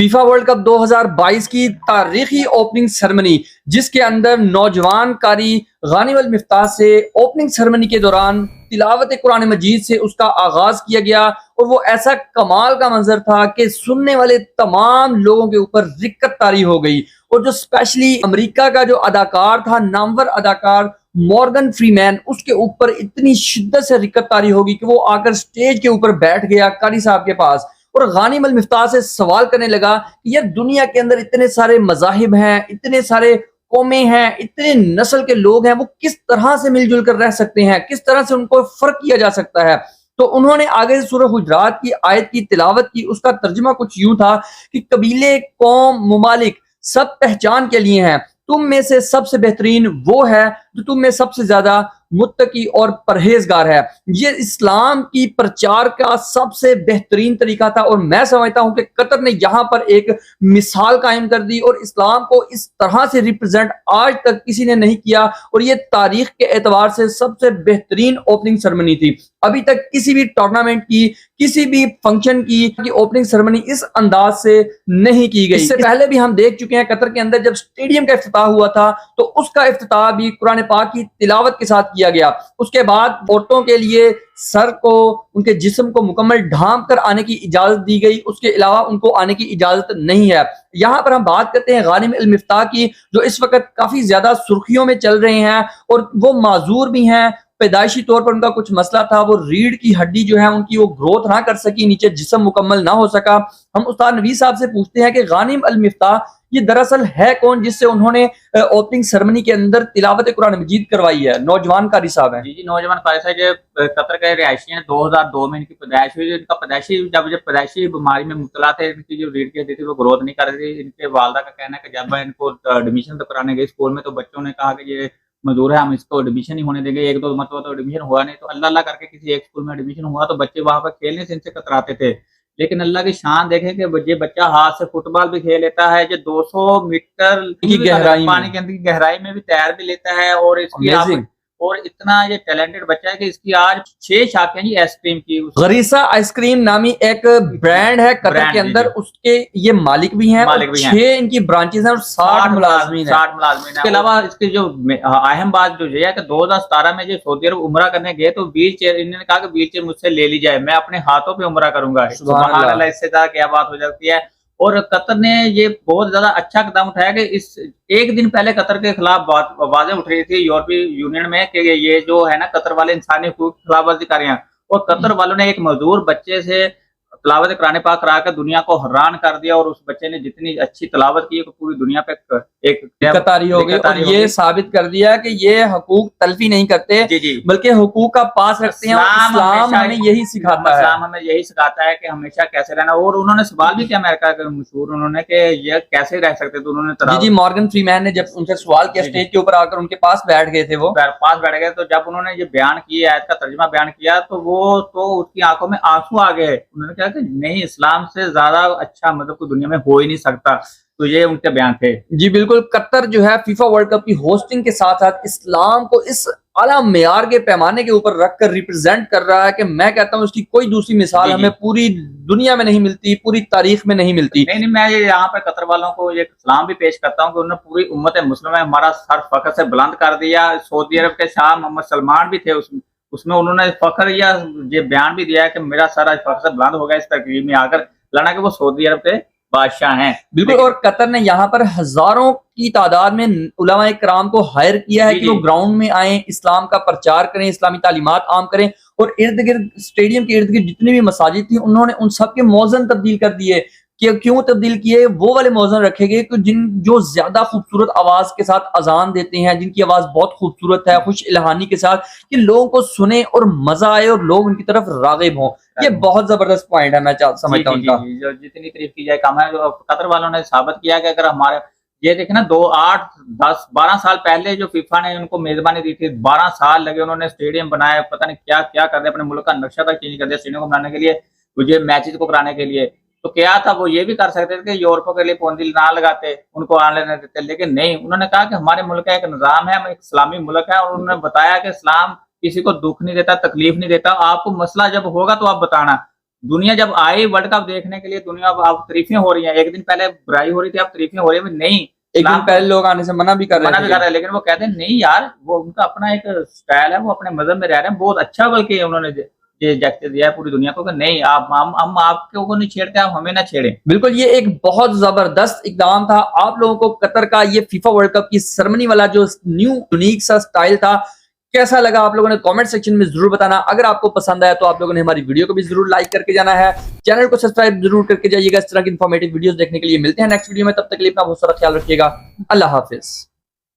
FIFA world cup 2022 की तारीखी opening ceremony, जिसके अंदर नौजवान कारी गानिम अल मिफ्ताह से ओपनिंग सेरेमनी के दौरान तिलावत कुरान मजीद से उसका आगाज किया गया। और वो ऐसा कमाल का मंजर था कि सुनने वाले तमाम लोगों के ऊपर रिक्कत तारी हो गई। और जो स्पेशली अमेरिका का जो अदाकार था, नामवर अदाकार मॉर्गन फ्रीमैन, उसके ऊपर इतनी शिद्दत से रिक्कत तारी होगी कि वो आकर स्टेज के ऊपर बैठ गया कारी साहब के पास और गानिम अल मिफ्ताह से सवाल करने लगा कि यार दुनिया के अंदर इतने सारे मज़ाहिब हैं, इतने सारे कौमें हैं, इतने नस्ल के लोग हैं, वो किस तरह से मिलजुल कर रह सकते हैं, किस तरह से उनको फर्क किया जा सकता है। तो उन्होंने आगे से सूरह हुजरात की आयत की तिलावत की। उसका तर्जुमा कुछ यूं था कि कबीले, कौम, मुमालिक सब पहचान के लिए हैं। तुम में से सबसे बेहतरीन वो है जो तुम में सबसे ज्यादा मुत्तकी और परहेजगार है। ये इस्लाम की प्रचार का सबसे बेहतरीन तरीका था और मैं समझता हूं कि कतर ने यहां पर एक मिसाल कायम कर दी और इस्लाम को इस तरह से रिप्रेजेंट आज तक किसी ने नहीं किया। और ये तारीख के एतबार से सबसे बेहतरीन ओपनिंग सेरेमनी थी। अभी तक किसी भी टूर्नामेंट की, किसी भी फंक्शन की ओपनिंग सेरेमनी इस अंदाज से नहीं की गई। इससे पहले भी हम देख चुके हैं कतर के अंदर जब स्टेडियम का इफ्तिताह हुआ था तो उसका इफ्तिताह भी कुरान पाक की तिलावत के साथ किया गया। उसके बाद औरतों के लिए सर को, उनके जिस्म को मुकम्मल ढांप कर आने की इजाजत दी गई। उसके अलावा उनको आने की इजाजत नहीं है। यहाँ पर हम बात करते हैं गानिम अल मिफ्ताह की, जो इस वक्त काफी ज्यादा सुर्खियों में चल रहे हैं और वो माजूर भी हैं। पैदाइशी तौर पर उनका कुछ मसला था, वो रीढ़ की हड्डी जो है उनकी वो ग्रोथ ना कर सकी, नीचे जिस्म मुकम्मल ना हो सका। हम उस्ताद नवीद साहब से पूछते हैं कि गानिम अल मिफ्ताह ये दरअसल है कौन जिससे उन्होंने ओपनिंग सेरेमनी के अंदर तिलावत कुरान मजीद करवाई है। नौजवान कारी साहब हैं। जी, नौजवान कारी साहब जो कतर के रिहायशी हैं, 2002 में इनकी पैदाइश हुई। इनका पैदाइशी जब पैदाइशी बीमारी में मुब्तला थे, इनकी जो रीढ़ की हड्डी थी वो ग्रोथ नहीं कर रही थी। इनके वालदा का कहना है कि जब इनको एडमिशन तो कराने गए स्कूल में तो बच्चों ने कहा कि ये मजदूर है, हम इसको एडमिशन नहीं होने देंगे। एक दो मरतबा तो एडमिशन हुआ नहीं, तो अल्लाह अल्लाह करके किसी एक स्कूल में एडमिशन हुआ तो बच्चे वहां पर खेलने से इनसे कतराते थे। लेकिन अल्लाह की शान देखें कि ये बच्चा हाथ से फुटबॉल भी खेल लेता है, जो 200 मीटर की गहराई पानी के अंदर की गहराई में भी तैर भी लेता है। और इसकी और इतना ये टैलेंटेड बच्चा है कि इसकी आज 6 शाखें जी आइसक्रीम की। गरीसा आइसक्रीम नामी एक ब्रांड है कतर के अंदर, उसके ये मालिक भी हैं। 6 इनकी ब्रांचेस हैं और 60 मुलाजमीन हैं। 60 मुलाजमीन। इसके अलावा इसकी जो अहम बात जो है कि 2017 में जो सऊदी अरब उम्रा करने गए तो व्हील चेयर, इन्होंने कहा कि व्हील चेयर मुझसे ले ली जाए, मैं अपने हाथों पे उम्रा करूंगा। सुभान अल्लाह, इससे ज्यादा क्या बात हो जाती है। और कतर ने ये बहुत ज्यादा अच्छा कदम उठाया कि इस एक दिन पहले कतर के खिलाफ आवाजें उठ रही थी यूरोपीय यूनियन में कि ये जो है ना कतर वाले इंसानी हकूक की खिलाफवर्जी कर रहे हैं। और कतर वालों ने एक मजदूर बच्चे से तिलावत कुरान पाक करा कर दुनिया को हैरान कर दिया। और उस बच्चे ने जितनी अच्छी तिलावत की पूरी दुनिया पे एक कतारी हो गई और ये साबित कर दिया कि ये हकूक तलफी नहीं करते, बल्कि हकूक का पास रखते हैं। इस्लाम हमें यही सिखाता है। इस्लाम हमें यही सिखाता है कि हमेशा कैसे रहना। और उन्होंने सवाल भी किया अमेरिका के मशहूर, उन्होंने कि ये कैसे रह सकते, तो उन्होंने जी मॉर्गन फ्रीमैन ने जब उनसे सवाल किया स्टेज के ऊपर आकर, उनके पास बैठ गए थे, वो पास बैठ गए, तो जब उन्होंने ये बयान किया, आयत का तर्जुमा बयान किया, तो वो तो उसकी आंखों में आंसू आ गए। उन्होंने कहा कि नहीं, इस्लाम से ज्यादा अच्छा मतलब कोई दुनिया में हो ही नहीं सकता। तो ये उनके बयान थे। जी बिल्कुल। कतर जो है फीफा वर्ल्ड कप की होस्टिंग के साथ साथ इस्लाम को इस आला मेयार के पैमाने के ऊपर रखकर रिप्रेजेंट कर रहा है कि मैं कहता हूँ उसकी कोई दूसरी मिसाल हमें पूरी दुनिया में नहीं मिलती, पूरी तारीख में नहीं मिलती। नहीं, मैं यहाँ पर कतर वालों को ये सलाम भी पेश करता हूँ कि उन्होंने पूरी उम्मत मुस्लिम में हमारा सर फख्र से बुलंद कर दिया। सऊदी अरब के शाह मोहम्मद सलमान भी थे उसमें उन्होंने फख्र या ये बयान भी दिया है कि मेरा सर आज फख्र से बुलंद हो गया इस तकरीब में आकर, लड़ा कि वो सऊदी अरब के बादशाह हैं। बिल्कुल। और कतर ने यहाँ पर हजारों की तादाद में उलमाए कराम को हायर किया है कि वो ग्राउंड में आए, इस्लाम का प्रचार करें, इस्लामी तालीमात आम करें। और इर्द गिर्द स्टेडियम के इर्द गिर्द जितनी भी मसाजिद थी उन्होंने उन सब के मौजन तब्दील कर दिए। क्यों तब्दील किए? वो वाले मौजन रखे गए कि जो ज्यादा खूबसूरत आवाज के साथ अजान देते हैं, जिनकी आवाज बहुत खूबसूरत है, खुश इल्हानी के साथ, कि लोगों को सुने और मजा आए और लोग उनकी तरफ रागिब हों। ये बहुत जबरदस्त पॉइंट है, मैं समझता हूँ। जितनी तारीफ की जाए कम है। कतर वालों ने साबित किया कि अगर हमारे ये देखे ना 2, 8, 10, 12 साल पहले जो फीफा ने उनको मेजबानी दी थी, 12 साल लगे, उन्होंने स्टेडियम बनाया, पता नहीं क्या क्या कर दिया, अपने मुल्क का नक्शा तक चेंज कर दिया स्टेडियम को बनाने के लिए, मुझे मैचेस को कराने के लिए। तो क्या था, वो ये भी कर सकते थे कि यूरोपों के लिए पूंजी ना लगाते, उनको आने लेने देते, लेकिन नहीं, उन्होंने कहा कि हमारे मुल्क का एक निज़ाम है, हम एक इस्लामी मुल्क है। और उन्होंने बताया कि इस्लाम किसी को दुख नहीं देता, तकलीफ नहीं देता, आपको मसला जब होगा तो आप बताना। दुनिया जब आई वर्ल्ड कप देखने के लिए, दुनिया अब तारीफें हो रही हैं। एक दिन पहले बुराई हो रही थी, अब तारीफें हो रही है। नहीं, एक दिन पहले लोग आने से मना भी कर मना रहे भी कर थे। रहे हैं, लेकिन वो कहते हैं नहीं यार, वो उनका अपना एक स्टाइल है, वो अपने मजहब में रह रहे हैं, बहुत अच्छा। बल्कि उन्होंने ये जैसे दिया है पूरी दुनिया को कि नहीं, आप हम आपके को नहीं छेड़ते, आप हमें ना छेड़ें। बिल्कुल, ये एक बहुत जबरदस्त इकदाम था। आप लोगों को कतर का ये फीफा वर्ल्ड कप की सेरेमनी वाला जो न्यू यूनिक सा स्टाइल था, कैसा लगा आप लोगों ने कमेंट सेक्शन में जरूर बताना। अगर आपको पसंद आया तो आप लोगों ने हमारी वीडियो को भी जरूर लाइक करके जाना है, चैनल को सब्सक्राइब जरूर करके जाइएगा इस तरह की इंफॉर्मेटिव वीडियोस देखने के लिए। मिलते हैं नेक्स्ट वीडियो में, तब तक के लिए अपना बहुत सारा ख्याल रखिएगा। अल्लाह हाफिज।